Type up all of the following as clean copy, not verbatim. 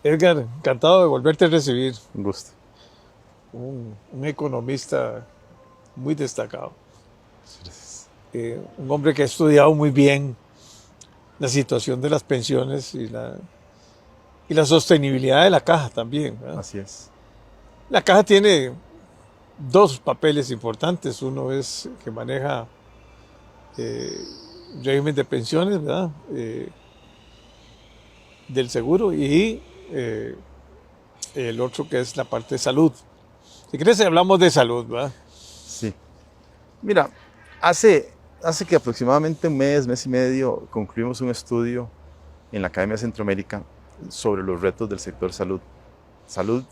Edgar, encantado de volverte a recibir. Un gusto. Un economista muy destacado. Gracias. Un hombre que ha estudiado muy bien la situación de las pensiones y la sostenibilidad de la caja también, ¿verdad? Así es. La caja tiene dos papeles importantes. Uno es que maneja régimen de pensiones, ¿verdad? Del seguro y el otro que es la parte de salud. Si quieres hablamos de salud, ¿verdad? Sí. Mira, hace que aproximadamente un mes y medio, concluimos un estudio en la Academia Centroamérica sobre los retos del sector salud. Salud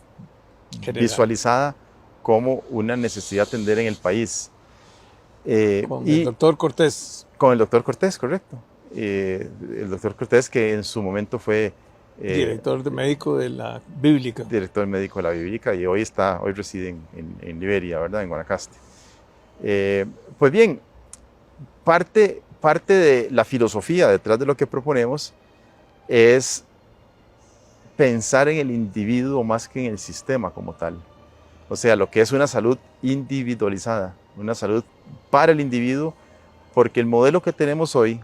General. visualizada como una necesidad a atender en el país. Con el Y doctor Cortés, con el doctor Cortés, correcto. El doctor Cortés, que en su momento fue director de médico de la Bíblica. director médico de la Bíblica y hoy reside en Liberia, ¿verdad? En Guanacaste. Pues bien, parte de la filosofía detrás de lo que proponemos es pensar en el individuo más que en el sistema como tal. O sea, lo que es una salud individualizada, una salud para el individuo, porque el modelo que tenemos hoy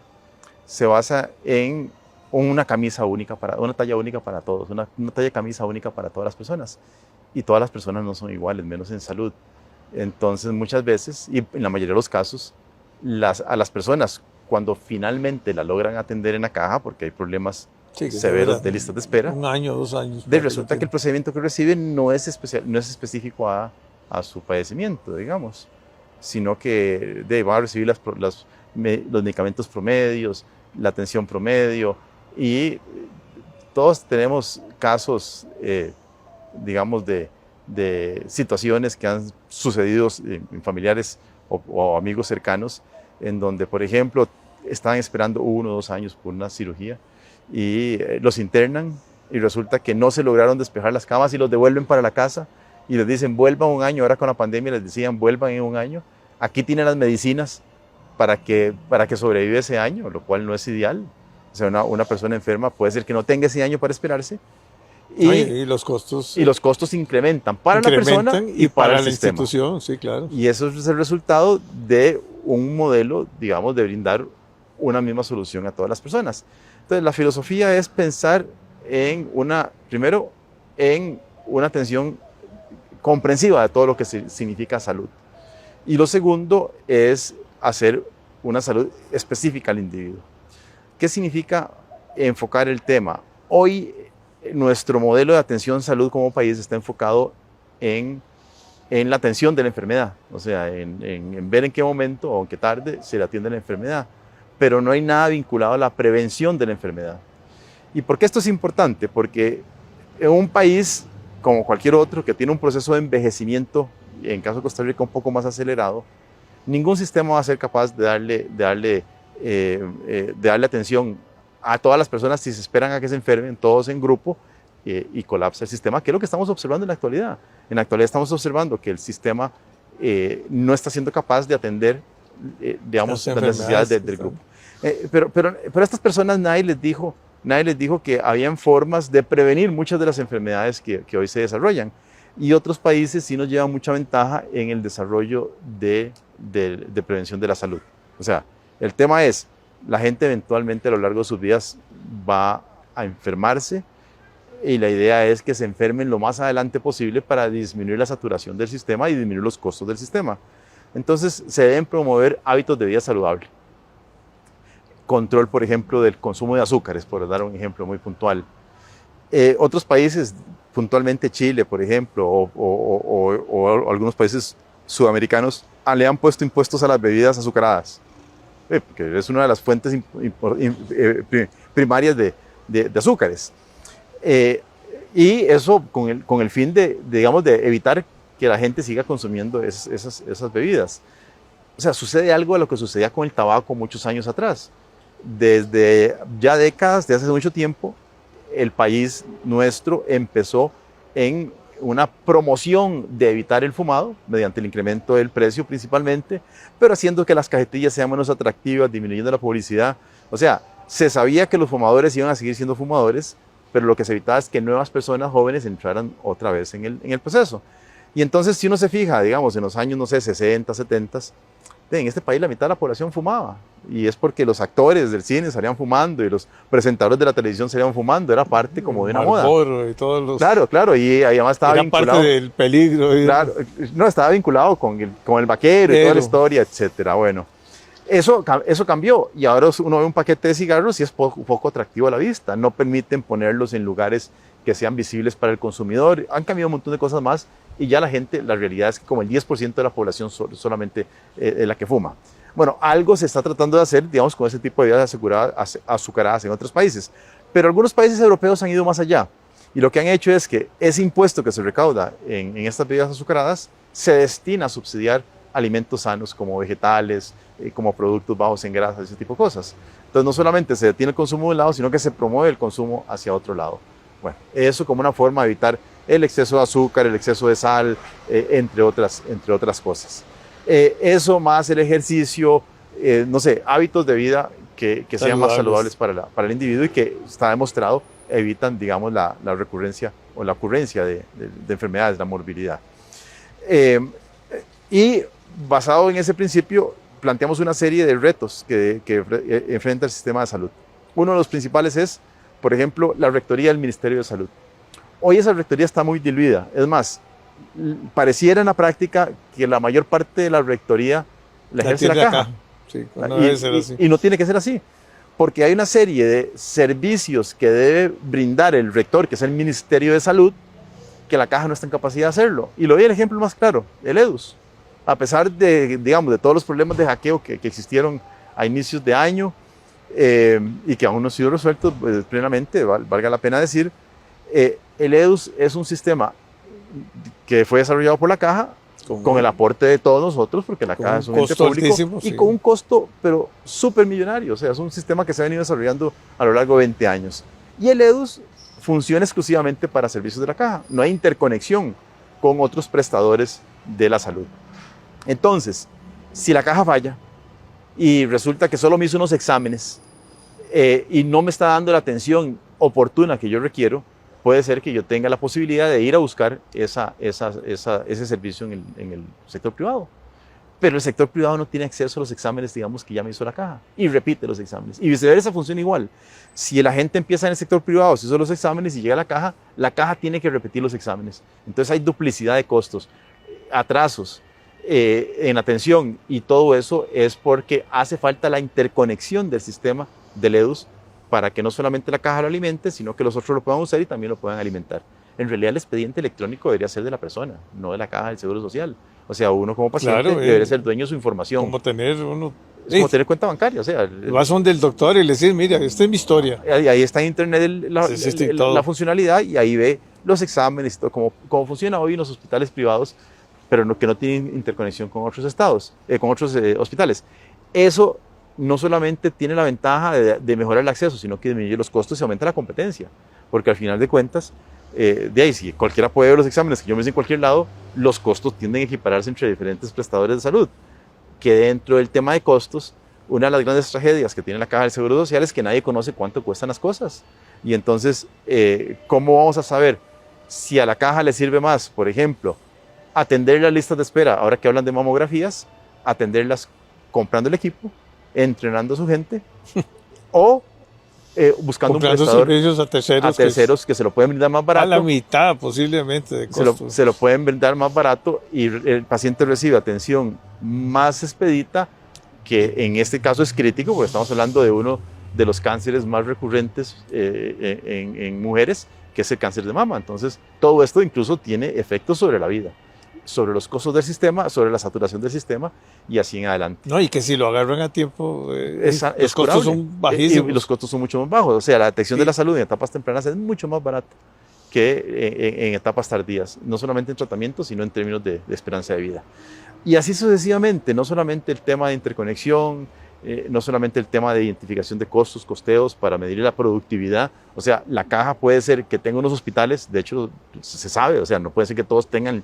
se basa en una camisa única, una talla única para todos, una talla de camisa única para todas las personas. Y todas las personas no son iguales, menos en salud. Entonces, muchas veces, y en la mayoría de los casos, a las personas, cuando finalmente la logran atender en la caja, porque hay problemas Sí, que se severos verá de listas de espera, un año, 2 años. resulta que el procedimiento que reciben no es específico a su padecimiento, digamos, sino que van a recibir los medicamentos promedios, la atención promedio, y todos tenemos casos, digamos, de situaciones que han sucedido en familiares o amigos cercanos, en donde, por ejemplo, estaban esperando 1 o 2 años por una cirugía y los internan y resulta que no se lograron despejar las camas y los devuelven para la casa y les dicen vuelvan un año. Ahora con la pandemia les decían vuelvan en un año. Aquí tienen las medicinas para que sobreviva ese año, lo cual no es ideal. O sea, una persona enferma puede ser que no tenga ese año para esperarse y, Y los costos y los costos se incrementan para la persona incrementan y y para el para la sistema. institución, sí, claro. Y eso es el resultado de un modelo, digamos, de brindar una misma solución a todas las personas. Entonces, la filosofía es pensar primero, en una atención comprensiva de todo lo que significa salud. Y lo segundo es hacer una salud específica al individuo. ¿Qué significa enfocar el tema? Hoy, nuestro modelo de atención salud como país está enfocado en la atención de la enfermedad, o sea, en ver en qué momento o en qué tarde se le atiende la enfermedad, pero no hay nada vinculado a la prevención de la enfermedad. ¿Y por qué esto es importante? Porque en un país como cualquier otro que tiene un proceso de envejecimiento, en caso de Costa Rica un poco más acelerado, ningún sistema va a ser capaz de darle atención a todas las personas si se esperan a que se enfermen todos en grupo y colapsa el sistema, que es lo que estamos observando en la actualidad. En la actualidad estamos observando que el sistema no está siendo capaz de atender, digamos, las necesidades del grupo. Pero a estas personas nadie les dijo que habían formas de prevenir muchas de las enfermedades que hoy se desarrollan. Y otros países sí nos llevan mucha ventaja en el desarrollo de prevención de la salud. O sea, el tema es, la gente eventualmente a lo largo de sus vidas va a enfermarse y la idea es que se enfermen lo más adelante posible para disminuir la saturación del sistema y disminuir los costos del sistema. Entonces, se deben promover hábitos de vida saludable. Control, por ejemplo, del consumo de azúcares, por dar un ejemplo muy puntual. Otros países, puntualmente Chile, por ejemplo, o algunos países sudamericanos, le han puesto impuestos a las bebidas azucaradas, porque es una de las fuentes primarias de azúcares. Y eso con el fin digamos, de evitar que la gente siga consumiendo esas bebidas. O sea, sucede algo de lo que sucedía con el tabaco muchos años atrás. Desde ya décadas, de hace mucho tiempo, el país nuestro empezó en una promoción de evitar el fumado mediante el incremento del precio principalmente, pero haciendo que las cajetillas sean menos atractivas, disminuyendo la publicidad. O sea, se sabía que los fumadores iban a seguir siendo fumadores, pero lo que se evitaba es que nuevas personas jóvenes entraran otra vez en el proceso. Y entonces, si uno se fija, digamos, en los años, no sé, 60, 70, en este país la mitad de la población fumaba, y es porque los actores del cine salían fumando y los presentadores de la televisión salían fumando, era parte como de una moda. Marlboro y todos los... Claro, y además estaba era vinculado... parte del peligro. Claro, no, estaba vinculado con el vaquero y toda la historia, etcétera. Bueno, eso cambió, y ahora uno ve un paquete de cigarros y es poco atractivo a la vista, no permiten ponerlos en lugares que sean visibles para el consumidor, han cambiado un montón de cosas más, y ya la realidad es que como el 10% de la población solamente es la que fuma. Bueno, algo se está tratando de hacer, digamos, con ese tipo de bebidas azucaradas en otros países, pero algunos países europeos han ido más allá, y lo que han hecho es que ese impuesto que se recauda en estas bebidas azucaradas se destina a subsidiar alimentos sanos como vegetales, como productos bajos en grasas, ese tipo de cosas. Entonces no solamente se detiene el consumo de un lado, sino que se promueve el consumo hacia otro lado. Bueno, eso como una forma de evitar el exceso de azúcar, el exceso de sal, entre otras cosas. Eso más el ejercicio, no sé, hábitos de vida que sean más saludables para el individuo y que está demostrado evitan, digamos, la recurrencia o la ocurrencia de enfermedades, la morbilidad. Y basado en ese principio, planteamos una serie de retos que enfrenta el sistema de salud. Uno de los principales es, por ejemplo, la rectoría del Ministerio de Salud. Hoy esa rectoría está muy diluida. Es más, pareciera en la práctica que la mayor parte de la rectoría la ejerce la caja. Sí, no debe ser así. Y no tiene que ser así, porque hay una serie de servicios que debe brindar el rector, que es el Ministerio de Salud, que la caja no está en capacidad de hacerlo. Y lo doy el ejemplo más claro, el EDUS. A pesar de, digamos, de todos los problemas de hackeo que existieron a inicios de año y que aún no han sido resueltos plenamente, valga la pena decir, el EDUS es un sistema que fue desarrollado por la caja con el aporte de todos nosotros, porque la caja es un ente público y con un costo, pero súper millonario. O sea, es un sistema que se ha venido desarrollando a lo largo de 20 años. Y el EDUS funciona exclusivamente para servicios de la caja. No hay interconexión con otros prestadores de la salud. Entonces, si la caja falla y resulta que solo me hizo unos exámenes y no me está dando la atención oportuna que yo requiero, puede ser que yo tenga la posibilidad de ir a buscar ese servicio en el sector privado. Pero el sector privado no tiene acceso a los exámenes, digamos, que ya me hizo la caja y repite los exámenes. Y viceversa funciona igual. Si la gente empieza en el sector privado, se hizo los exámenes y llega a la caja tiene que repetir los exámenes. Entonces hay duplicidad de costos, atrasos en atención, y todo eso es porque hace falta la interconexión del sistema del EDUS para que no solamente la caja lo alimente, sino que los otros lo puedan usar y también lo puedan alimentar. En realidad el expediente electrónico debería ser de la persona, no de la caja del Seguro Social. O sea, uno como paciente debería ser dueño de su información. Como tener uno... Es como tener cuenta bancaria, o sea... Vas a donde el doctor y le dices, mira, esta es mi historia. Ahí está en internet la funcionalidad, y ahí ve los exámenes, cómo funciona hoy en los hospitales privados, pero que no tienen interconexión con otros hospitales. Eso no solamente tiene la ventaja de mejorar el acceso, sino que disminuye los costos y aumenta la competencia, porque al final de cuentas, de ahí, si cualquiera puede ver los exámenes que yo me hice en cualquier lado, los costos tienden a equipararse entre diferentes prestadores de salud, que dentro del tema de costos, una de las grandes tragedias que tiene la Caja del Seguro Social es que nadie conoce cuánto cuestan las cosas. Y entonces, ¿cómo vamos a saber si a la caja le sirve más, por ejemplo, atender las listas de espera, ahora que hablan de mamografías, atenderlas comprando el equipo, entrenando a su gente, o buscando comprando un prestador servicios a terceros que se lo pueden brindar más barato? A la mitad posiblemente de costos. Se lo pueden brindar más barato y el paciente recibe atención más expedita, que en este caso es crítico, porque estamos hablando de uno de los cánceres más recurrentes en mujeres, que es el cáncer de mama. Entonces, todo esto incluso tiene efectos sobre la vida, sobre los costos del sistema, sobre la saturación del sistema y así en adelante. No, y que si lo agarran a tiempo, los costos son bajísimos. Y los costos son mucho más bajos. O sea, la detección de la salud en etapas tempranas es mucho más barata que en etapas tardías, no solamente en tratamiento, sino en términos de esperanza de vida. Y así sucesivamente, no solamente el tema de interconexión, no solamente el tema de identificación de costos, costeos para medir la productividad. O sea, la caja puede ser que tenga unos hospitales, de hecho se sabe, o sea, no puede ser que todos tengan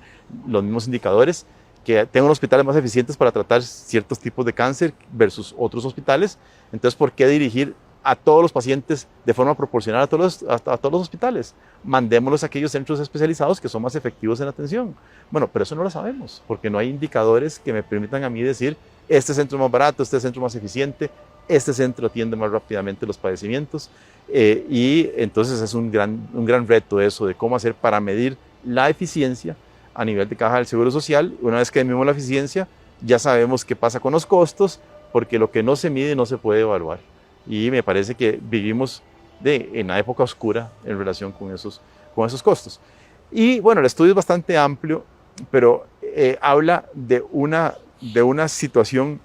los mismos indicadores, que tengan hospitales más eficientes para tratar ciertos tipos de cáncer versus otros hospitales. Entonces, ¿por qué dirigir a todos los pacientes de forma proporcional a todos los hospitales. Mandémoslos a aquellos centros especializados que son más efectivos en la atención. Bueno, pero eso no lo sabemos, porque no hay indicadores que me permitan a mí decir, este centro es más barato, este centro es más eficiente, este centro atiende más rápidamente los padecimientos. Y entonces es un gran reto eso de cómo hacer para medir la eficiencia a nivel de caja del Seguro Social. Una vez que medimos la eficiencia, ya sabemos qué pasa con los costos, porque lo que no se mide no se puede evaluar. Y me parece que vivimos en la época oscura en relación con esos costos. Y bueno, el estudio es bastante amplio, pero habla de una situación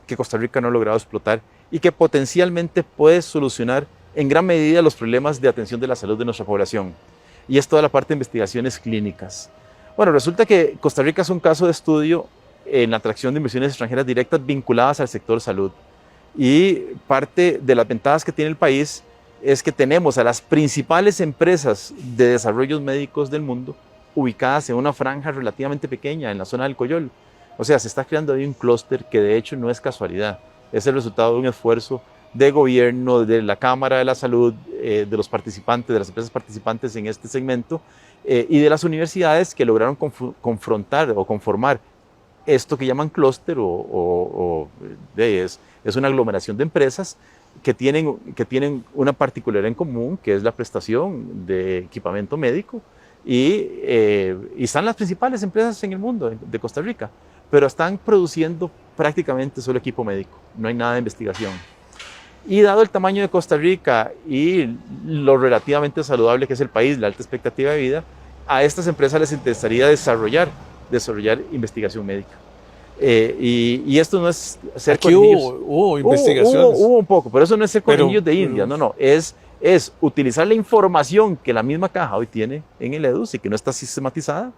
que Costa Rica no ha logrado explotar y que potencialmente puede solucionar en gran medida los problemas de atención de la salud de nuestra población. Y es toda la parte de investigaciones clínicas. Bueno, resulta que Costa Rica es un caso de estudio en la atracción de inversiones extranjeras directas vinculadas al sector salud. Y parte de las ventajas que tiene el país es que tenemos a las principales empresas de desarrollos médicos del mundo ubicadas en una franja relativamente pequeña en la zona del Coyol. O sea, se está creando ahí un clúster que de hecho no es casualidad, es el resultado de un esfuerzo de gobierno, de la Cámara de la Salud, de los participantes, de las empresas participantes en este segmento y de las universidades que lograron confrontar o conformar esto que llaman clúster es una aglomeración de empresas que tienen una particularidad en común, que es la prestación de equipamiento médico y están las principales empresas en el mundo de Costa Rica, pero están produciendo prácticamente solo equipo médico, no hay nada de investigación. Y dado el tamaño de Costa Rica y lo relativamente saludable que es el país, la alta expectativa de vida, a estas empresas les interesaría desarrollar investigación médica. Y esto no es ser Aquí hubo investigaciones. Hubo un poco, pero eso no es ser conejillos de India, no, es utilizar la información que la misma caja hoy tiene en el EDUS y que no está sistematizada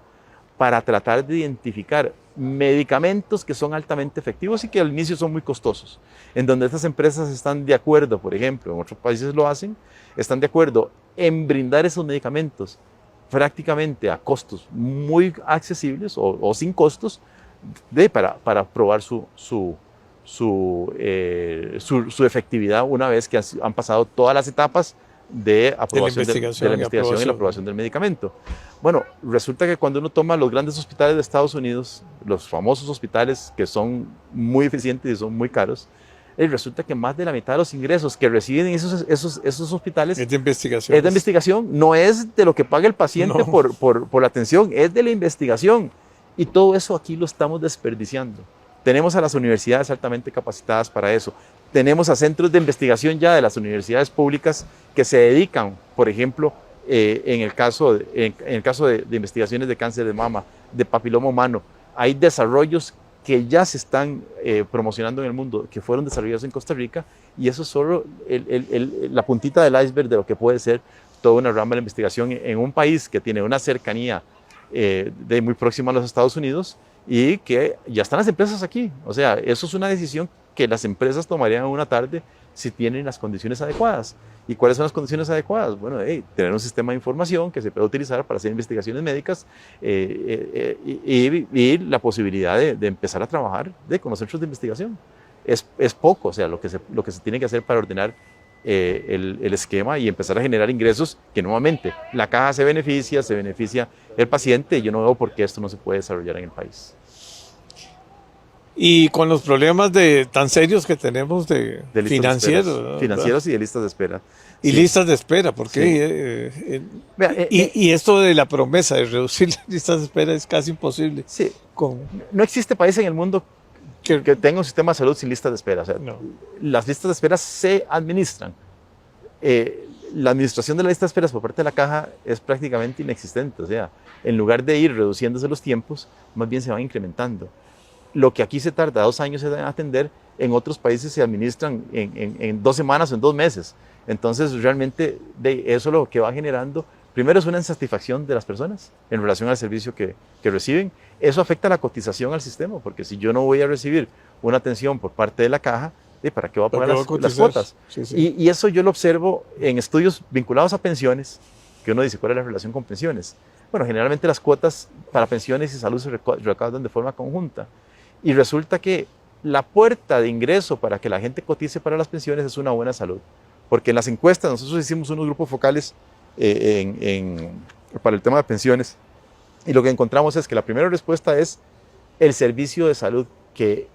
para tratar de identificar medicamentos que son altamente efectivos y que al inicio son muy costosos, en donde estas empresas están de acuerdo, por ejemplo, en otros países lo hacen, están de acuerdo en brindar esos medicamentos prácticamente a costos muy accesibles o sin costos para probar su efectividad una vez que han pasado todas las etapas de aprobación de la investigación y la aprobación del medicamento. Bueno, resulta que cuando uno toma los grandes hospitales de Estados Unidos, los famosos hospitales que son muy eficientes y son muy caros, resulta que más de la mitad de los ingresos que reciben esos hospitales es de investigación. Es de investigación, no es de lo que paga el paciente por la atención, es de la investigación. Y todo eso aquí lo estamos desperdiciando. Tenemos a las universidades altamente capacitadas para eso. Tenemos a centros de investigación ya de las universidades públicas que se dedican, por ejemplo, en el caso de investigaciones de cáncer de mama, de papiloma humano, hay desarrollos que ya se están promocionando en el mundo, que fueron desarrollados en Costa Rica, y eso es solo la puntita del iceberg de lo que puede ser toda una rama de la investigación en un país que tiene una cercanía muy próxima a los Estados Unidos y que ya están las empresas aquí. O sea, eso es una decisión que las empresas tomarían en una tarde si tienen las condiciones adecuadas. ¿Y cuáles son las condiciones adecuadas? Bueno, tener un sistema de información que se pueda utilizar para hacer investigaciones médicas y la posibilidad de empezar a trabajar con los centros de investigación. Es poco, o sea, lo que se tiene que hacer para ordenar el esquema y empezar a generar ingresos que nuevamente la caja se beneficia el paciente, y yo no veo por qué esto no se puede desarrollar en el país. Y con los problemas tan serios que tenemos de financieros y de listas de espera. Y sí. Listas de espera, porque sí. Y esto de la promesa de reducir las listas de espera es casi imposible. Sí. No existe país en el mundo que tenga un sistema de salud sin listas de espera. O sea, no. Las listas de espera se administran. La administración de las listas de espera por parte de la caja es prácticamente inexistente. O sea, en lugar de ir reduciéndose los tiempos, más bien se van incrementando. Lo que aquí se tarda 2 años en atender, en otros países se administran en 2 semanas o en 2 meses. Entonces, realmente, eso lo que va generando, primero es una insatisfacción de las personas en relación al servicio que reciben. Eso afecta la cotización al sistema, porque si yo no voy a recibir una atención por parte de la caja, ¿para qué voy a pagar las cuotas? Sí, sí. Y eso yo lo observo en estudios vinculados a pensiones, que uno dice, ¿cuál es la relación con pensiones? Bueno, generalmente las cuotas para pensiones y salud se recaudan de forma conjunta. Y resulta que la puerta de ingreso para que la gente cotice para las pensiones es una buena salud. Porque en las encuestas nosotros hicimos unos grupos focales para el tema de pensiones y lo que encontramos es que la primera respuesta es el servicio de salud que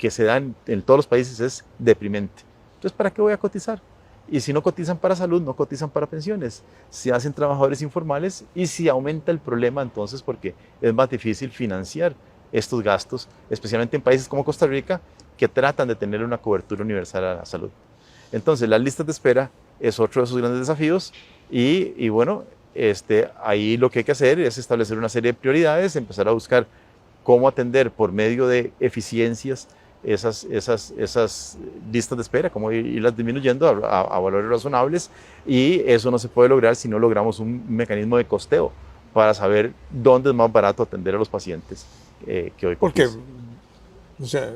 se da en todos los países es deprimente. Entonces, ¿para qué voy a cotizar? Y si no cotizan para salud, no cotizan para pensiones. Se hacen trabajadores informales y si aumenta el problema entonces porque es más difícil financiar estos gastos, especialmente en países como Costa Rica, que tratan de tener una cobertura universal a la salud. Entonces, las listas de espera es otro de esos grandes desafíos y bueno, ahí lo que hay que hacer es establecer una serie de prioridades, empezar a buscar cómo atender por medio de eficiencias esas listas de espera, cómo irlas disminuyendo a valores razonables, y eso no se puede lograr si no logramos un mecanismo de costeo para saber dónde es más barato atender a los pacientes que hoy. Porque, o sea,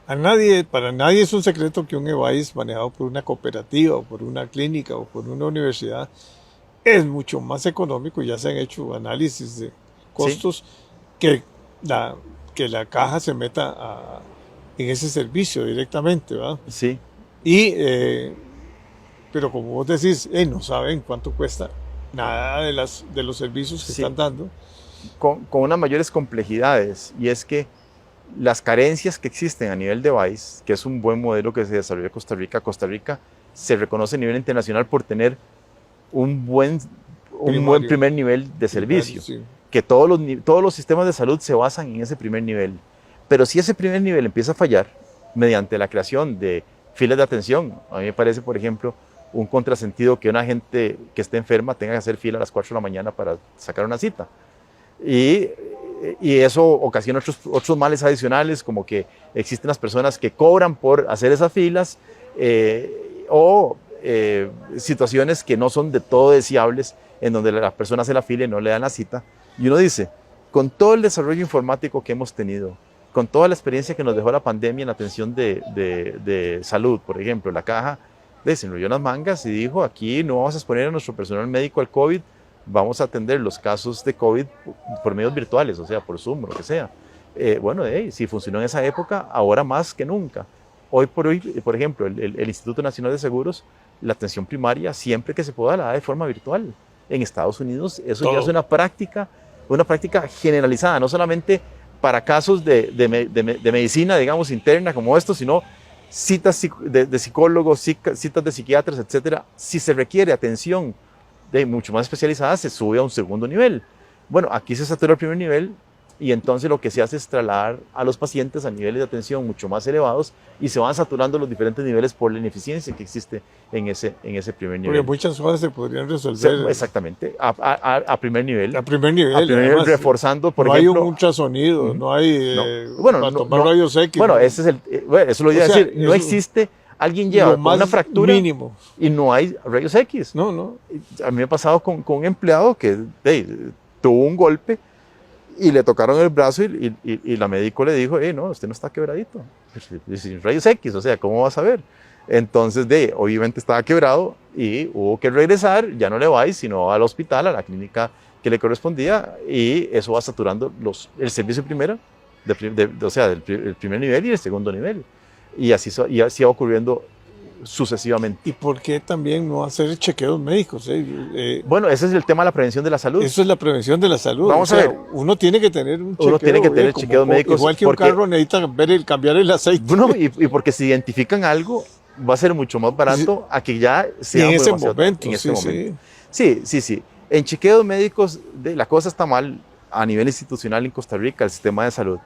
para nadie es un secreto que un EVAIS manejado por una cooperativa o por una clínica o por una universidad es mucho más económico. Ya se han hecho análisis de costos, sí, que la caja se meta en ese servicio directamente, ¿verdad? Sí. Pero como vos decís, no saben cuánto cuesta nada de los servicios que están dando. Con unas mayores complejidades, y es que las carencias que existen a nivel de EVAIS, que es un buen modelo que se desarrolló en Costa Rica se reconoce a nivel internacional por tener un buen primer nivel de servicio, sí, que todos los sistemas de salud se basan en ese primer nivel. Pero si ese primer nivel empieza a fallar mediante la creación de filas de atención, a mí me parece, por ejemplo, un contrasentido que una gente que esté enferma tenga que hacer fila a las 4 de la mañana para sacar una cita. Y eso ocasiona otros males adicionales, como que existen las personas que cobran por hacer esas filas o situaciones que no son de todo deseables, en donde la persona hace la fila y no le dan la cita. Y uno dice, con todo el desarrollo informático que hemos tenido, con toda la experiencia que nos dejó la pandemia en la atención de salud, por ejemplo, la caja se enrolló las mangas y dijo, aquí no vamos a exponer a nuestro personal médico al COVID, vamos a atender los casos de COVID por medios virtuales, o sea, por Zoom, lo que sea. Bueno, si funcionó en esa época, ahora más que nunca. Hoy, por ejemplo, el Instituto Nacional de Seguros, la atención primaria, siempre que se pueda, la da de forma virtual. En Estados Unidos, eso ya es una práctica generalizada, no solamente para casos de medicina, digamos, interna como esto, sino citas de psicólogos, citas de psiquiatras, etcétera. Si se requiere atención mucho más especializada, se sube a un segundo nivel. Bueno, aquí se satura el primer nivel y entonces lo que se hace es trasladar a los pacientes a niveles de atención mucho más elevados y se van saturando los diferentes niveles por la ineficiencia que existe en ese primer nivel. Porque muchas cosas se podrían resolver. Exactamente, a primer nivel. A primer nivel, además, reforzando, por ejemplo. No hay un ultrasonido, no hay para tomar rayos X. Bueno, eso lo iba a decir, no existe. Alguien lleva con una fractura mínimo y no hay rayos X. No. A mí me ha pasado con un empleado que tuvo un golpe y le tocaron el brazo y la médico le dijo, no, usted no está quebradito. Sin rayos X, o sea, ¿cómo vas a ver? Entonces, obviamente estaba quebrado y hubo que regresar, ya no le va sino al hospital, a la clínica que le correspondía, y eso va saturando el servicio primero, o sea, el primer nivel y el segundo nivel. Y así va ocurriendo sucesivamente. ¿Y por qué también no hacer chequeos médicos? Bueno, ese es el tema de la prevención de la salud. Eso es la prevención de la salud. Vamos a ver. Uno tiene que tener un chequeo. Uno tiene que tener chequeos médicos. Igual que un carro necesita cambiar el aceite. Bueno, y porque si identifican algo, va a ser mucho más barato a que ya sea en ese momento. Sí. En chequeos médicos, la cosa está mal a nivel institucional en Costa Rica, el sistema de salud.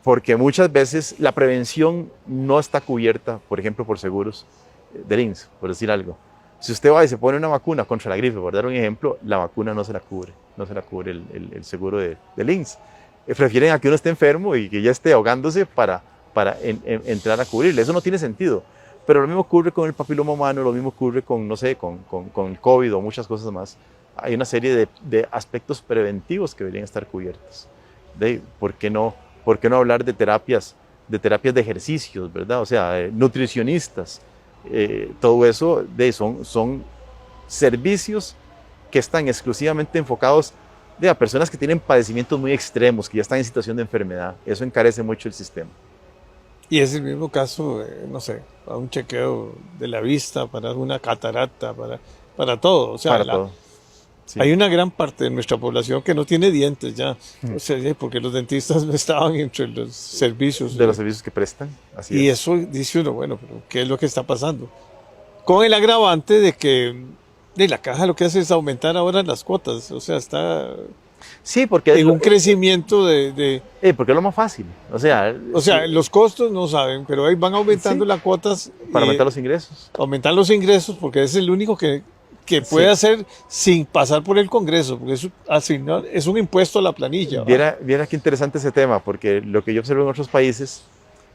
Porque muchas veces la prevención no está cubierta, por ejemplo, por seguros del INSS, por decir algo. Si usted va y se pone una vacuna contra la gripe, por dar un ejemplo, la vacuna no se la cubre el seguro del INSS. Prefieren a que uno esté enfermo y que ya esté ahogándose para entrar a cubrirle. Eso no tiene sentido. Pero lo mismo ocurre con el papiloma humano, lo mismo ocurre con el COVID o muchas cosas más. Hay una serie de aspectos preventivos que deberían estar cubiertos. ¿Por qué no hablar de terapias de ejercicios, ¿verdad? O sea, nutricionistas, todo eso son servicios que están exclusivamente enfocados a personas que tienen padecimientos muy extremos, que ya están en situación de enfermedad. Eso encarece mucho el sistema. Y es el mismo caso, no sé, para un chequeo de la vista, para una catarata, para todo. O sea, para todo. Sí. hay una gran parte de nuestra población que no tiene dientes ya. O sea, porque los dentistas no estaban entre los servicios. De los servicios que prestan, así Y es. eso dice uno, bueno, pero ¿qué es lo que está pasando? Con el agravante de que la caja lo que hace es aumentar ahora las cuotas. O sea, está Sí, porque en un crecimiento porque es lo más fácil. O sea, o sea, los costos no saben, pero ahí van aumentando sí, las cuotas para y aumentar los ingresos. aumentar los ingresos porque es el único que puede Sí. hacer sin pasar por el Congreso, porque es un impuesto a la planilla. Viera qué interesante ese tema, porque lo que yo observo en otros países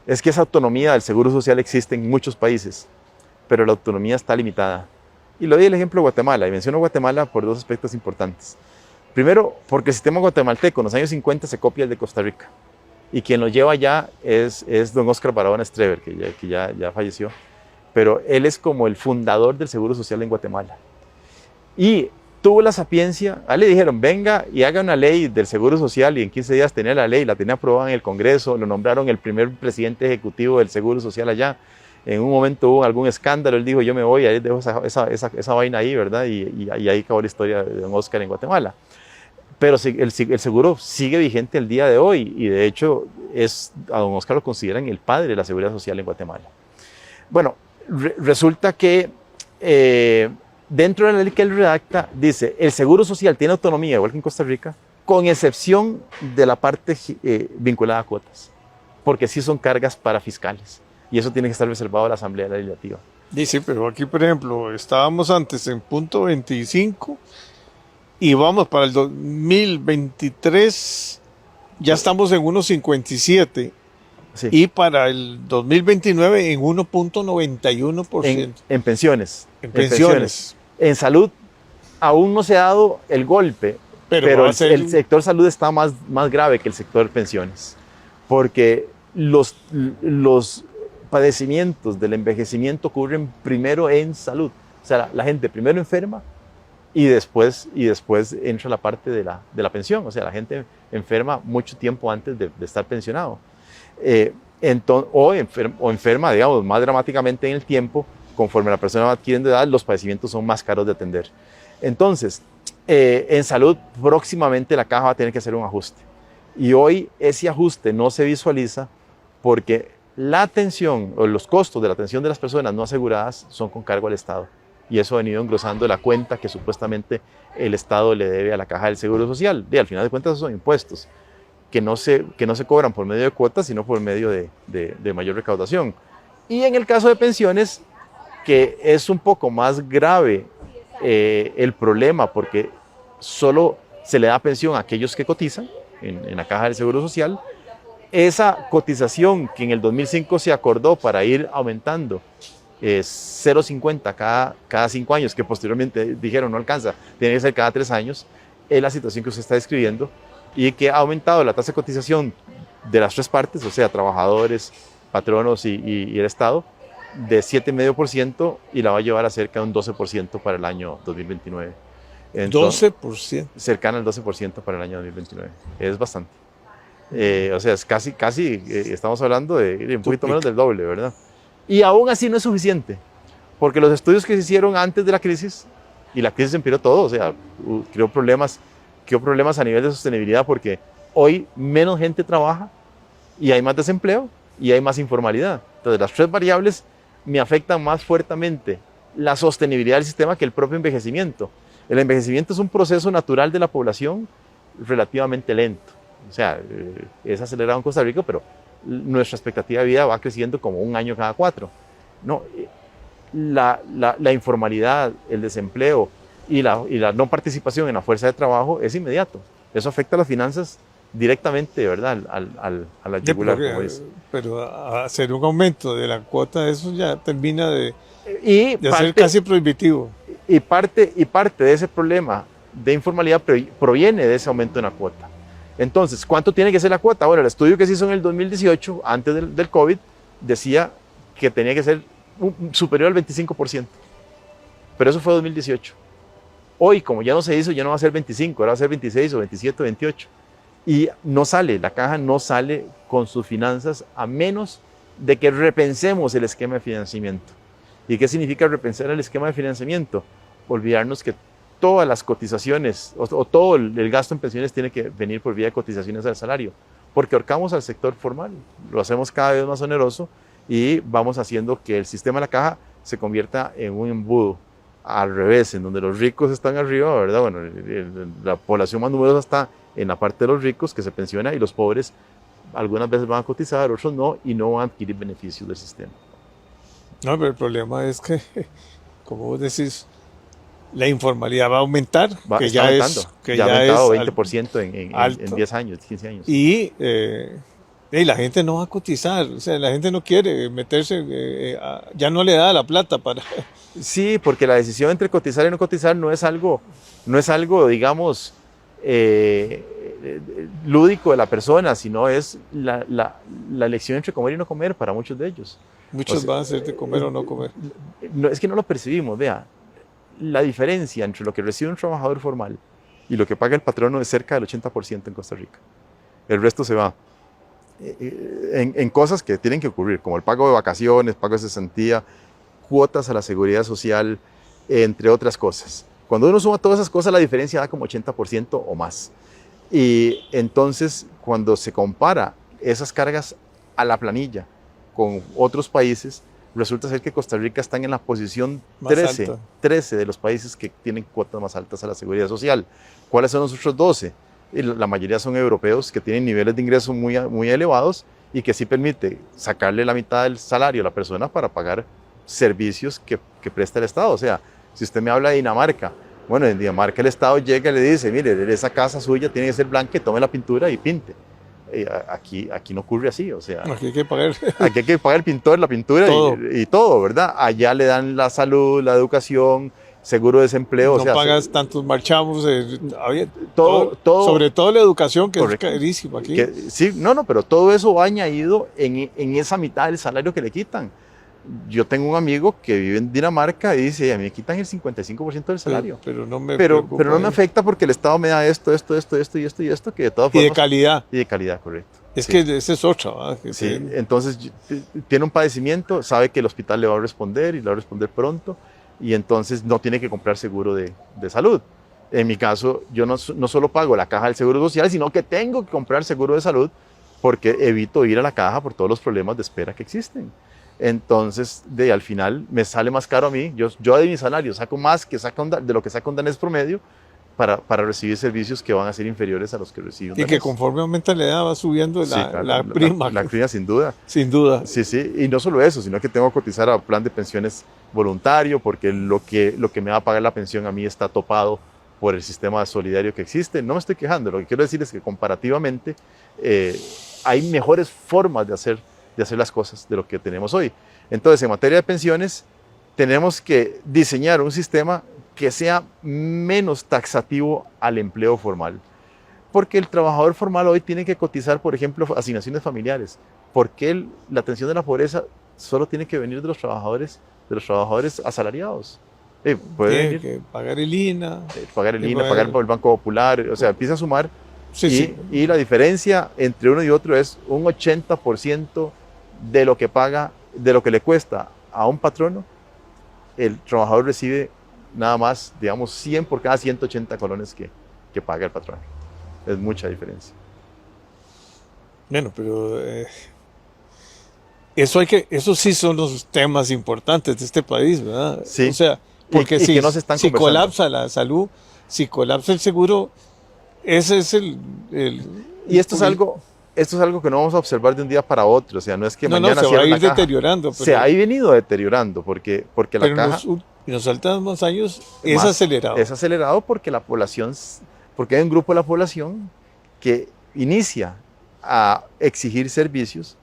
es que esa autonomía del seguro social existe en muchos países, pero la autonomía está limitada. Y le doy el ejemplo de Guatemala, y menciono Guatemala por dos aspectos importantes. Primero, porque el sistema guatemalteco en los años 50 se copia el de Costa Rica, y quien lo lleva allá es don Oscar Barahona Streber, que ya falleció, pero él es como el fundador del seguro social en Guatemala. Y tuvo la sapiencia, a él le dijeron, venga y haga una ley del Seguro Social, y en 15 días tenía la ley, la tenía aprobada en el Congreso, lo nombraron el primer presidente ejecutivo del Seguro Social allá. En un momento hubo algún escándalo, él dijo, yo me voy, ahí dejo esa vaina ahí, ¿verdad? Y ahí acabó la historia de don Oscar en Guatemala. Pero el seguro sigue vigente el día de hoy, y de hecho a don Oscar lo consideran el padre de la seguridad social en Guatemala. Bueno, resulta que dentro de la ley que él redacta, dice, el seguro social tiene autonomía, igual que en Costa Rica, con excepción de la parte vinculada a cuotas, porque sí son cargas para fiscales, y eso tiene que estar reservado a la Asamblea Legislativa. Sí, pero aquí, por ejemplo, estábamos antes en punto 25 y vamos para el 2023, ya estamos en 1,57. Sí. Y para el 2029 en 1,91%. En pensiones. En pensiones. En salud aún no se ha dado el golpe, pero el sector salud está más grave que el sector pensiones, porque los padecimientos del envejecimiento ocurren primero en salud. O sea, la gente primero enferma y después entra la parte de la pensión. O sea, la gente enferma mucho tiempo antes de estar pensionado. O enferma, digamos, más dramáticamente en el tiempo, conforme la persona va adquiriendo edad, los padecimientos son más caros de atender. Entonces, en salud, próximamente la caja va a tener que hacer un ajuste. Y hoy ese ajuste no se visualiza porque la atención o los costos de la atención de las personas no aseguradas son con cargo al Estado. Y eso ha venido engrosando la cuenta que supuestamente el Estado le debe a la caja del Seguro Social. Y al final de cuentas, esos son impuestos que no se cobran por medio de cuotas, sino por medio de mayor recaudación. Y en el caso de pensiones, que es un poco más grave el problema, porque solo se le da pensión a aquellos que cotizan en la caja del Seguro Social. Esa cotización que en el 2005 se acordó para ir aumentando 0,50 cada 5 años, que posteriormente dijeron no alcanza, tiene que ser cada 3 años, es la situación que usted está describiendo, y que ha aumentado la tasa de cotización de las tres partes, o sea, trabajadores, patronos y el Estado, de 7,5%, y la va a llevar a cerca de un 12% para el año 2029. Entonces, 12%. Cercana al 12% para el año 2029. Es bastante. O sea, es casi estamos hablando de un poquito menos del doble, ¿verdad? Y aún así no es suficiente, porque los estudios que se hicieron antes de la crisis, y la crisis empeoró todo, o sea, creó problemas a nivel de sostenibilidad, porque hoy menos gente trabaja y hay más desempleo y hay más informalidad. Entonces, las tres variables me afectan más fuertemente la sostenibilidad del sistema que el propio envejecimiento. El envejecimiento es un proceso natural de la población relativamente lento. O sea, es acelerado en Costa Rica, pero nuestra expectativa de vida va creciendo como 1 año cada 4. No, la informalidad, el desempleo y la no participación en la fuerza de trabajo es inmediato. Eso afecta a las finanzas directamente, ¿verdad? A la yugular, como dice. Pero hacer un aumento de la cuota, eso ya termina de ser casi prohibitivo. Y parte de ese problema de informalidad proviene de ese aumento en la cuota. Entonces, ¿cuánto tiene que ser la cuota? Bueno, el estudio que se hizo en el 2018, antes del COVID, decía que tenía que ser superior al 25%. Pero eso fue 2018. Hoy, como ya no se hizo, ya no va a ser 25, ahora va a ser 26 o 27 o 28. Y no sale, la caja no sale con sus finanzas a menos de que repensemos el esquema de financiamiento. ¿Y qué significa repensar el esquema de financiamiento? Olvidarnos que todas las cotizaciones o todo el gasto en pensiones tiene que venir por vía de cotizaciones al salario, porque ahorcamos al sector formal, lo hacemos cada vez más oneroso y vamos haciendo que el sistema de la caja se convierta en un embudo al revés, en donde los ricos están arriba, ¿verdad? Bueno, la población más numerosa está en la parte de los ricos que se pensiona y los pobres algunas veces van a cotizar, otros no, y no van a adquirir beneficios del sistema. No, pero el problema es que, como vos decís, la informalidad va a aumentar, que Está aumentando, ya ha aumentado 20% en 10 años, 15 años. Y la gente no va a cotizar, o sea, la gente no quiere meterse, ya no le da la plata para... Sí, porque la decisión entre cotizar y no cotizar no es algo digamos, lúdico de la persona, sino es la elección entre comer y no comer para muchos de ellos. Muchos van a ser de comer o no comer. No, es que no lo percibimos, vea. La diferencia entre lo que recibe un trabajador formal y lo que paga el patrono es cerca del 80% en Costa Rica. El resto se va en cosas que tienen que ocurrir, como el pago de vacaciones, pago de cesantía, cuotas a la seguridad social, entre otras cosas. Cuando uno suma todas esas cosas, la diferencia da como 80% o más. Y entonces, cuando se compara esas cargas a la planilla con otros países, resulta ser que Costa Rica está en la posición 13 de los países que tienen cuotas más altas a la seguridad social. ¿Cuáles son los otros 12? Y la mayoría son europeos que tienen niveles de ingresos muy elevados y que sí permite sacarle la mitad del salario a la persona para pagar servicios que presta el Estado. O sea, si usted me habla de Dinamarca, bueno, en Dinamarca el Estado llega y le dice, mire, esa casa suya tiene que ser blanca, tome la pintura y pinte. Aquí no ocurre así, o sea, aquí hay que pagar, aquí hay que pagar el pintor, la pintura y todo, ¿verdad? Allá le dan la salud, la educación, seguro de desempleo. No, o sea, pagas tantos marchamos, todo, sobre todo la educación, que correcto, es carísima aquí. Sí, pero todo eso va añadido en esa mitad del salario que le quitan. Yo tengo un amigo que vive en Dinamarca y dice, a mí me quitan el 55% del salario. Pero no me pero no me afecta porque el Estado me da esto, que de todas formas... Y de calidad. Y de calidad, correcto. Es sí, que esa es otra, ¿verdad? Sí, entonces tiene un padecimiento, sabe que el hospital le va a responder y le va a responder pronto, y entonces no tiene que comprar seguro de salud. En mi caso, yo no solo pago la caja del Seguro Social, sino que tengo que comprar seguro de salud porque evito ir a la caja por todos los problemas de espera que existen. Entonces, al final me sale más caro a mí. Yo de mi salario saco más de lo que saca un danés promedio para recibir servicios que van a ser inferiores a los que recibe un danés. Y que conforme aumenta la edad va subiendo la prima. La prima, sin duda. Sin duda. Sí, sí. Y no solo eso, sino que tengo que cotizar a plan de pensiones voluntario porque lo que me va a pagar la pensión a mí está topado por el sistema solidario que existe. No me estoy quejando. Lo que quiero decir es que comparativamente hay mejores formas de hacer las cosas de lo que tenemos hoy. Entonces, en materia de pensiones, tenemos que diseñar un sistema que sea menos taxativo al empleo formal. Porque el trabajador formal hoy tiene que cotizar, por ejemplo, asignaciones familiares. Porque la atención de la pobreza solo tiene que venir de los trabajadores asalariados. Tiene que pagar el INA. Pagar el INA, pagar por el Banco Popular, o sea, empieza a sumar. Sí. Y la diferencia entre uno y otro es un 80% de lo que paga, de lo que le cuesta a un patrono, el trabajador recibe nada más, digamos, 100 por cada 180 colones que paga el patrono. Es mucha diferencia. Bueno, pero eso sí son los temas importantes de este país, ¿verdad? Sí. O sea, porque y que no se están si colapsa la salud, si colapsa el seguro, ese es y esto es algo que no vamos a observar de un día para otro, o sea, no es que mañana se va a ir deteriorando. Se ha venido deteriorando porque la caja... En los últimos años es acelerado. Es acelerado porque porque hay un grupo de la población que inicia a exigir servicios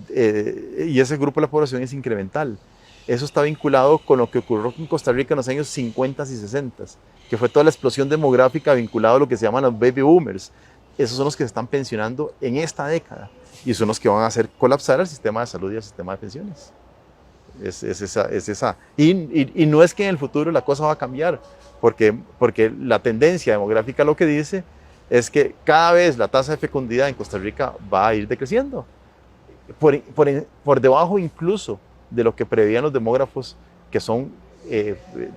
y ese grupo de la población es incremental. Eso está vinculado con lo que ocurrió en Costa Rica en los años 50 y 60, que fue toda la explosión demográfica vinculada a lo que se llaman los baby boomers. Esos son los que se están pensionando en esta década y son los que van a hacer colapsar el sistema de salud y el sistema de pensiones. Es esa. Y no es que en el futuro la cosa va a cambiar, porque la tendencia demográfica lo que dice es que cada vez la tasa de fecundidad en Costa Rica va a ir decreciendo. por debajo incluso de lo que preveían los demógrafos, que son,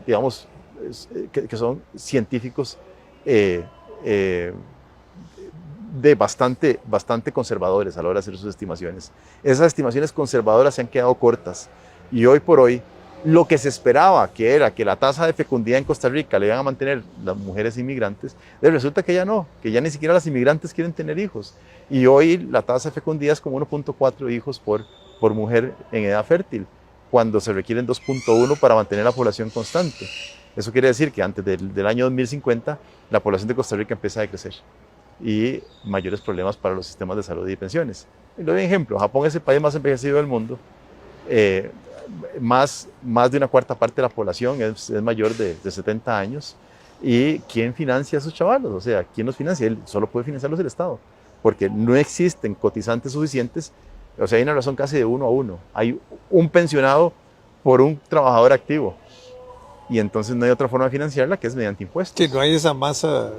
digamos, que son científicos bastante conservadores a la hora de hacer sus estimaciones. Esas estimaciones conservadoras se han quedado cortas y hoy por hoy lo que se esperaba, que era que la tasa de fecundidad en Costa Rica le iban a mantener las mujeres inmigrantes, resulta que ya no, que ya ni siquiera las inmigrantes quieren tener hijos. Y hoy la tasa de fecundidad es como 1.4 hijos por mujer en edad fértil, cuando se requieren 2.1 para mantener la población constante. Eso quiere decir que antes del año 2050 la población de Costa Rica empieza a decrecer y mayores problemas para los sistemas de salud y de pensiones. Y le doy un ejemplo: Japón es el país más envejecido del mundo. Más de una cuarta parte de la población es mayor de 70 años. ¿Y quién financia a esos chavalos? O sea, ¿quién los financia? Él solo puede financiarlos el Estado, porque no existen cotizantes suficientes. O sea, hay una razón casi de 1 a 1. Hay un pensionado por un trabajador activo. Y entonces no hay otra forma de financiarla que es mediante impuestos. Sí, no hay esa masa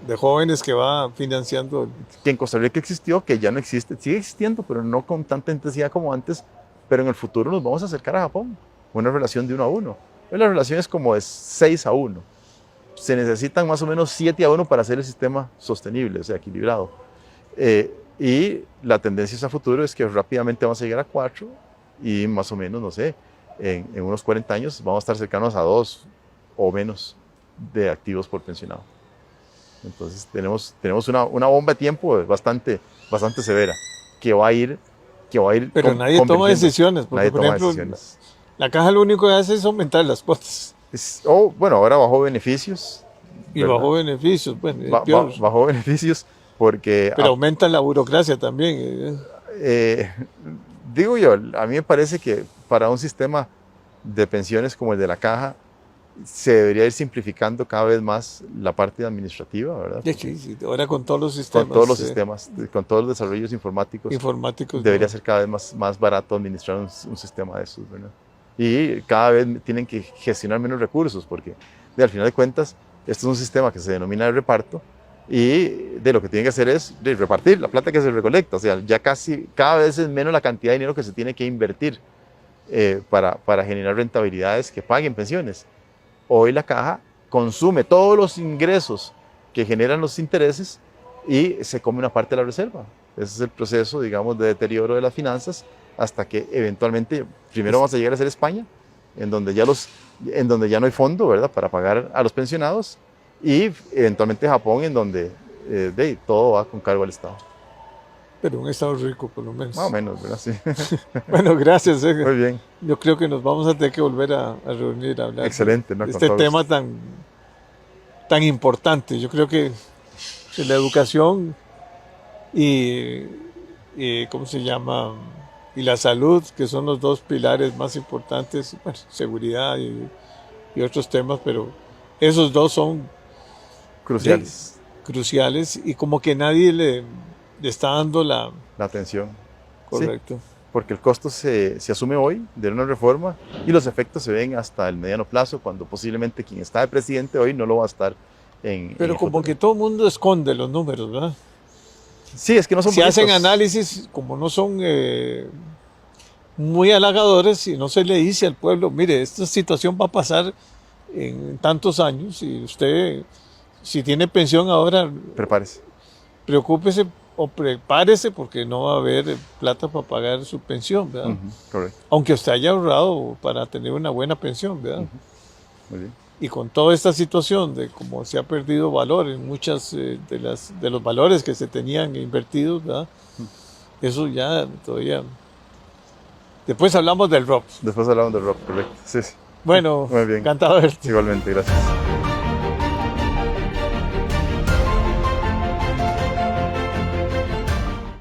de jóvenes que va financiando. Que en Costa Rica existió, que ya no existe, sigue existiendo, pero no con tanta intensidad como antes. Pero en el futuro nos vamos a acercar a Japón, una relación de 1 a 1. La relación es como de 6 a 1. Se necesitan más o menos 7 a 1 para hacer el sistema sostenible, o sea, equilibrado. Y la tendencia a futuro es que rápidamente vamos a llegar a 4 y más o menos, no sé, en unos 40 años vamos a estar cercanos a 2 o menos de activos por pensionado. Entonces tenemos una bomba de tiempo bastante severa que va a ir. Pero nadie toma decisiones, porque por ejemplo, la caja lo único que hace es aumentar las cuotas. Bueno, ahora bajó beneficios. Y bajó beneficios, bueno, bajó beneficios porque... Pero aumenta la burocracia también. Digo yo, a mí me parece que para un sistema de pensiones como el de la caja, se debería ir simplificando cada vez más la parte administrativa, ¿verdad? Sí, ahora con todos los sistemas. Con todos los sistemas, con todos los desarrollos informáticos debería ser cada vez más barato administrar un sistema de esos, ¿verdad? Y cada vez tienen que gestionar menos recursos, porque al final de cuentas, esto es un sistema que se denomina de reparto, y de lo que tienen que hacer es repartir la plata que se recolecta. O sea, ya cada vez es menos la cantidad de dinero que se tiene que invertir para generar rentabilidades que paguen pensiones. Hoy la caja consume todos los ingresos que generan los intereses y se come una parte de la reserva. Ese es el proceso, digamos, de deterioro de las finanzas, hasta que eventualmente primero vamos a llegar a ser España, en donde ya no hay fondo, ¿verdad?, para pagar a los pensionados, y eventualmente Japón, en donde todo va con cargo al Estado. Pero un Estado rico, por lo menos. Más o menos, ¿verdad? Sí. Bueno, gracias. Muy bien. Yo creo que nos vamos a tener que volver a reunir, a hablar. Excelente, ¿no? De este tema tan importante. Yo creo que la educación y ¿cómo se llama? Y la salud, que son los dos pilares más importantes, bueno, seguridad y otros temas, pero esos dos son cruciales, y como que nadie le está dando la atención. Correcto. Sí, porque el costo se asume hoy de una reforma y los efectos se ven hasta el mediano plazo, cuando posiblemente quien está de presidente hoy no lo va a estar Pero como que todo el mundo esconde los números, ¿verdad? Sí, es que no son Si bonitos. hacen análisis, como no son muy halagadores, y no se le dice al pueblo, mire, esta situación va a pasar en tantos años, y usted, si tiene pensión ahora, prepárese. Preocúpese o prepárese, porque no va a haber plata para pagar su pensión, ¿verdad? Correcto. Aunque usted haya ahorrado para tener una buena pensión, ¿verdad? Muy bien. Y con toda esta situación de cómo se ha perdido valor en muchas de los valores que se tenían invertidos, ¿verdad? Eso ya todavía... Después hablamos del ROP. Después hablamos del ROP, correcto. Sí. Bueno, muy bien. Encantado de verte. Igualmente, gracias.